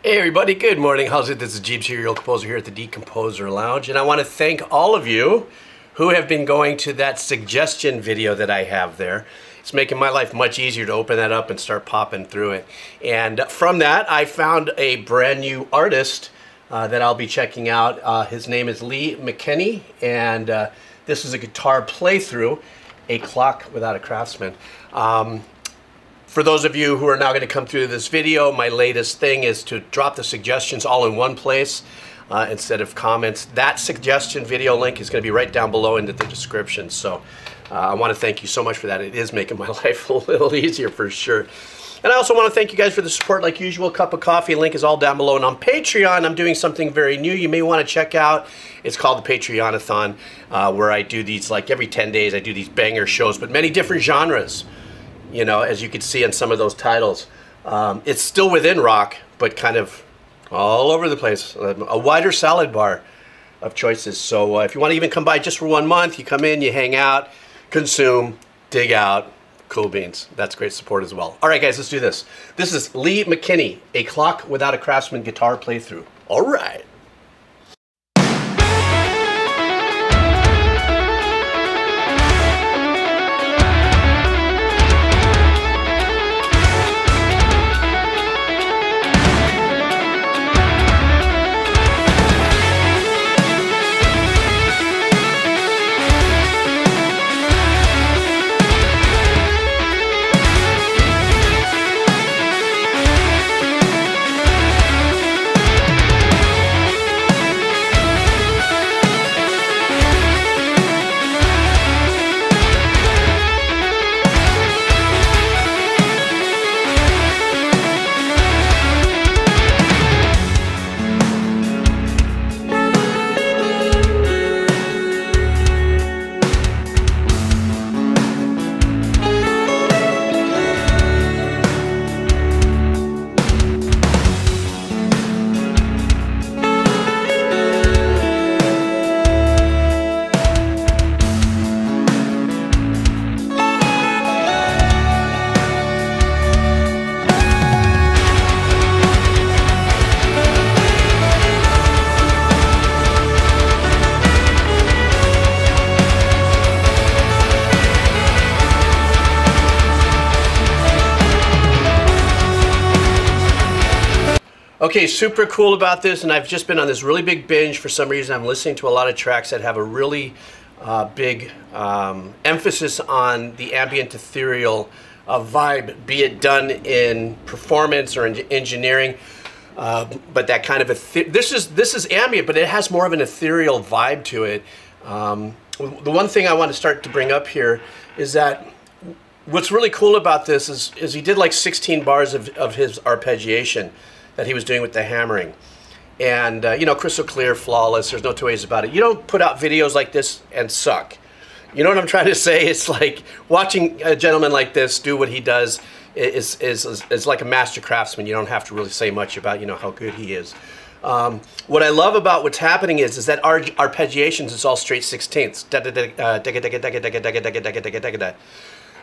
Hey everybody, good morning. How's it? This is Geebz here, your composer here at the Decomposer Lounge, and I want to thank all of you who have been going to that suggestion video that I have there. It's making my life much easier to open that up and start popping through it. And from that, I found a brand new artist that I'll be checking out. His name is Lee McKinney, and this is a guitar playthrough, A Clock Without a Craftsman. For those of you who are now going to come through this video, my latest thing is to drop the suggestions all in one place instead of comments. That suggestion video link is going to be right down below into the description. So I want to thank you so much for that. It is making my life a little easier for sure. And I also want to thank you guys for the support like usual. Cup of coffee link is all down below. And on Patreon, I'm doing something very new you may want to check out. It's called the Patreon-a-thon, where I do these, like every 10 days, I do these banger shows, but many different genres. You know, as you can see on some of those titles. It's still within rock, but kind of all over the place. A wider salad bar of choices. So if you want to even come by just for 1 month, you come in, you hang out, consume, dig out, cool beans. That's great support as well. All right, guys, let's do this. This is Lee McKinney, A Clock Without a Craftsman guitar playthrough. All right. Okay, super cool about this, and I've just been on this really big binge. For some reason, I'm listening to a lot of tracks that have a really big emphasis on the ambient ethereal vibe, be it done in performance or in engineering. But that kind of this is ambient, but it has more of an ethereal vibe to it. The one thing I want to start to bring up here is that what's really cool about this is he did like 16 bars of his arpeggiation that he was doing with the hammering. And, you know, crystal clear, flawless, there's no two ways about it. You don't put out videos like this and suck. You know what I'm trying to say? It's like watching a gentleman like this do what he does is like a master craftsman. You don't have to really say much about, you know, how good he is. What I love about what's happening is that our arpeggiations is all straight 16ths.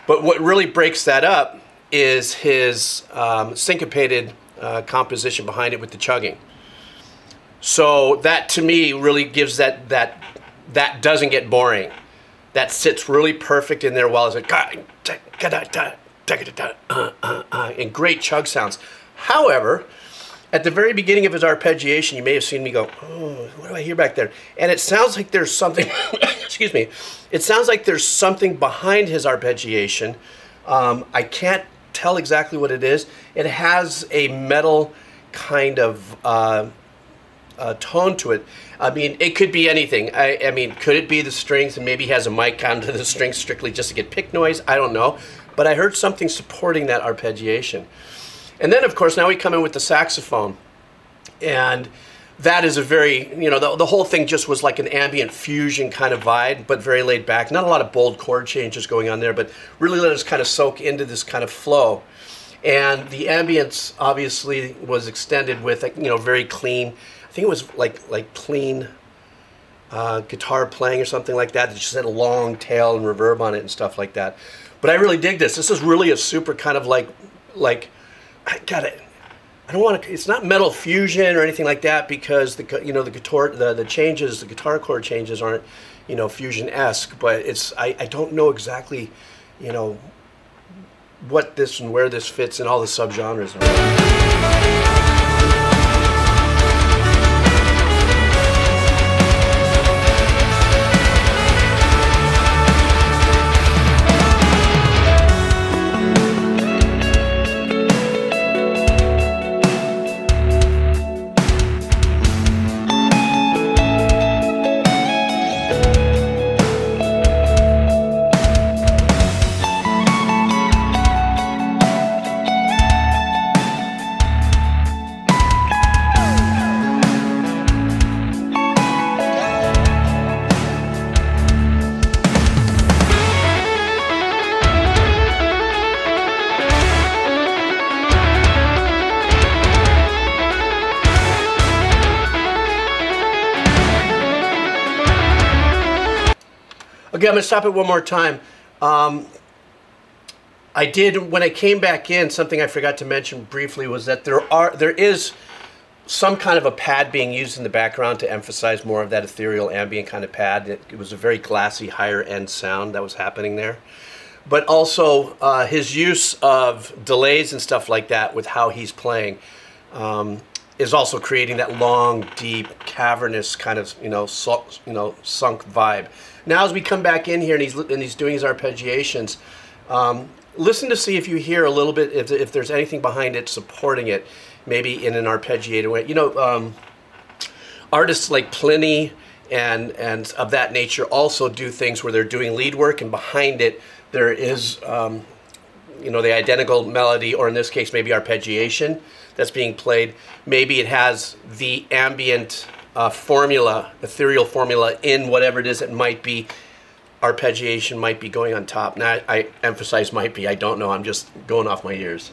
But what really breaks that up is his syncopated composition behind it with the chugging. So that to me really gives that doesn't get boring. That sits really perfect in there while it's like and great chug sounds. However, at the very beginning of his arpeggiation, you may have seen me go, oh, what do I hear back there? And it sounds like there's something, excuse me, it sounds like there's something behind his arpeggiation. I can't tell exactly what it is. It has a metal kind of tone to it. I mean, it could be anything. I mean, could it be the strings and maybe he has a mic onto the strings strictly just to get pick noise? I don't know. But I heard something supporting that arpeggiation. And then, of course, now we come in with the saxophone. And that is a very, you know, the whole thing just was like an ambient fusion kind of vibe, but very laid back. Not a lot of bold chord changes going on there, but really let us kind of soak into this kind of flow. And the ambience obviously was extended with, you know, very clean. I think it was like clean guitar playing or something like that. It just had a long tail and reverb on it and stuff like that. But I really dig this. This is really a super kind of like I I don't want to. It's not metal fusion or anything like that, because the guitar chord changes aren't, you know, fusion-esque. But it's I don't know exactly, you know, what this and where this fits in all the subgenres. Okay, I'm going to stop it one more time. I did, when I came back in, something I forgot to mention briefly was that there is some kind of a pad being used in the background to emphasize more of that ethereal ambient kind of pad. It was a very glassy, higher end sound that was happening there. But also his use of delays and stuff like that with how he's playing is also creating that long, deep, cavernous kind of, sunk vibe. Now as we come back in here and he's doing his arpeggiations, listen to see if you hear a little bit, if there's anything behind it supporting it, maybe in an arpeggiated way. Artists like Pliny and of that nature also do things where they're doing lead work, and behind it there is the identical melody, or in this case maybe arpeggiation that's being played. Maybe it has the ambient formula, ethereal formula in whatever it is it might be. Arpeggiation might be going on top. Now I emphasize might be, I don't know, I'm just going off my ears.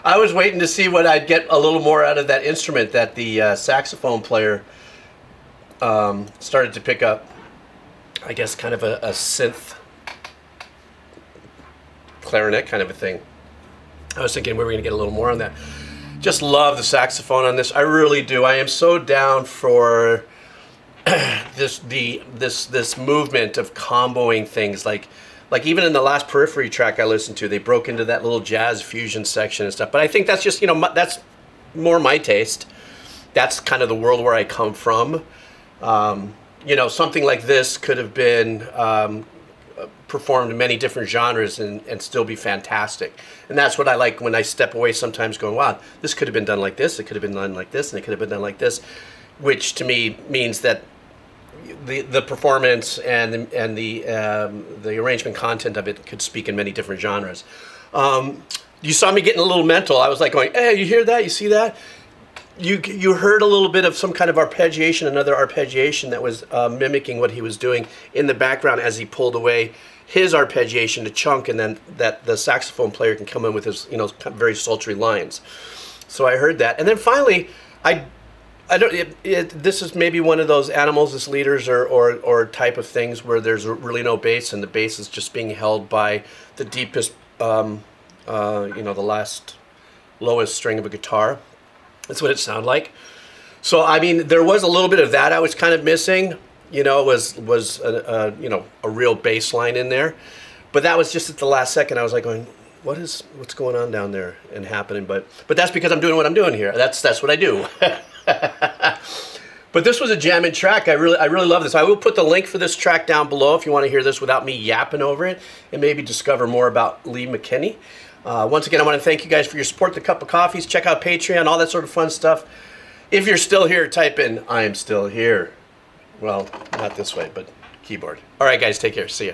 I was waiting to see what I'd get a little more out of that instrument that the saxophone player started to pick up. I guess kind of a synth clarinet kind of a thing. I was thinking we were going to get a little more on that. Just love the saxophone on this. I really do. I am so down for this movement of comboing things, like even in the last Periphery track I listened to, they broke into that little jazz fusion section and stuff. But I think that's just, that's more my taste. That's kind of the world where I come from. Something like this could have been performed in many different genres and still be fantastic. And that's what I like when I step away sometimes going, wow, this could have been done like this, it could have been done like this, and it could have been done like this, which to me means that the performance and the arrangement content of it could speak in many different genres. You saw me getting a little mental. I was like going, hey, you hear that? You see that? You heard a little bit of some kind of arpeggiation, another arpeggiation that was mimicking what he was doing in the background as he pulled away his arpeggiation to chunk, and then that the saxophone player can come in with his very sultry lines. So I heard that, and then finally this is maybe one of those animals as leaders or type of things where there's really no bass, and the bass is just being held by the deepest, the last lowest string of a guitar. That's what it sounded like. So I mean, there was a little bit of that I was kind of missing. You know, was you know, a real bass line in there, but that was just at the last second. I was like going, what's going on down there and happening? But that's because I'm doing what I'm doing here. That's what I do. But this was a jamming track. I really love this. I will put the link for this track down below if you want to hear this without me yapping over it and maybe discover more about Lee McKinney. Once again, I want to thank you guys for your support. The Cup of Coffees. Check out Patreon, all that sort of fun stuff. If you're still here, type in, I am still here. Well, not this way, but keyboard. All right, guys, take care. See ya.